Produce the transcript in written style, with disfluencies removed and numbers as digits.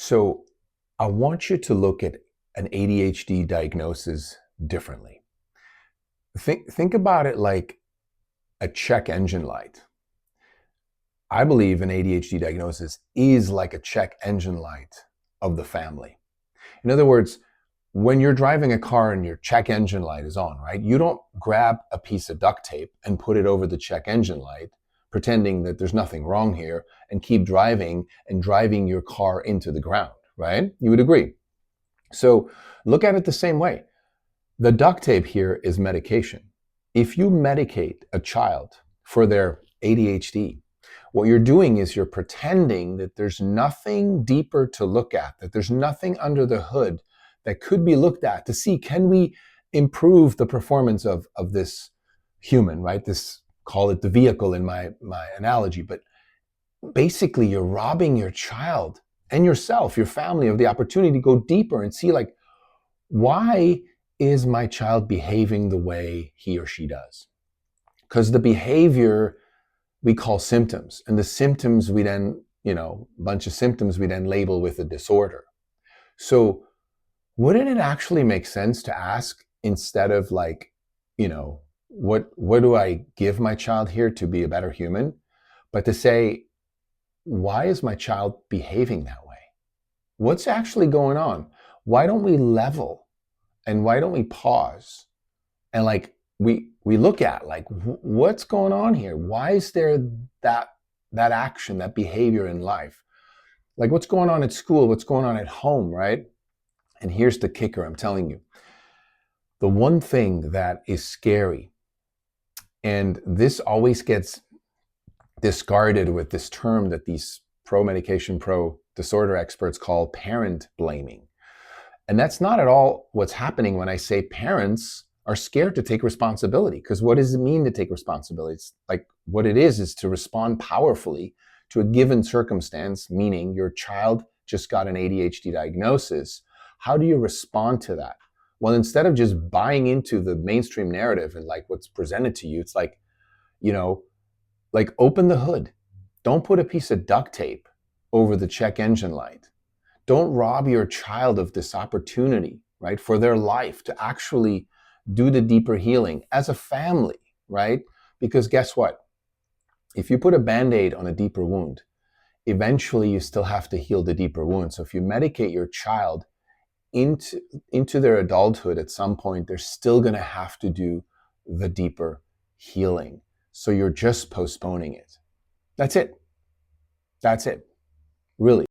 So I want you to look at an ADHD diagnosis differently. Think about it like a check engine light. I believe an ADHD diagnosis is like a check engine light of the family. In other words, when you're driving a car and your check engine light is on, right? You don't grab a piece of duct tape and put it over the check engine light, pretending that there's nothing wrong here, and keep driving and driving your car into the ground, right? You would agree. So look at it the same way. The duct tape here is medication. If you medicate a child for their ADHD, what you're doing is you're pretending that there's nothing deeper to look at, that there's nothing under the hood that could be looked at to see, can we improve the performance of this human, right? This, call it the vehicle in my analogy, but basically you're robbing your child and yourself, your family, of the opportunity to go deeper and see, like, why is my child behaving the way he or she does? Because the behavior we call symptoms, and the symptoms we then, a bunch of symptoms we then label with a disorder. So wouldn't it actually make sense to ask, instead of like, what do I give my child here to be a better human? But to say, why is my child behaving that way? What's actually going on? Why don't we level, and why don't we pause and like we look at, like, what's going on here? Why is there that action, that behavior in life? Like, what's going on at school? What's going on at home, right? And here's the kicker, I'm telling you. The one thing that is scary, and this always gets discarded with this term that these pro-medication, pro-disorder experts call parent blaming. And that's not at all what's happening when I say parents are scared to take responsibility. Because what does it mean to take responsibility? It's like, what it is to respond powerfully to a given circumstance, meaning your child just got an ADHD diagnosis. How do you respond to that? Well, instead of just buying into the mainstream narrative and like what's presented to you, it's like, like, open the hood. Don't put a piece of duct tape over the check engine light. Don't rob your child of this opportunity, right, for their life to actually do the deeper healing as a family, right? Because guess what? If you put a Band-Aid on a deeper wound, eventually you still have to heal the deeper wound. So if you medicate your child into their adulthood, at some point, they're still going to have to do the deeper healing. So you're just postponing it. That's it. That's it. Really.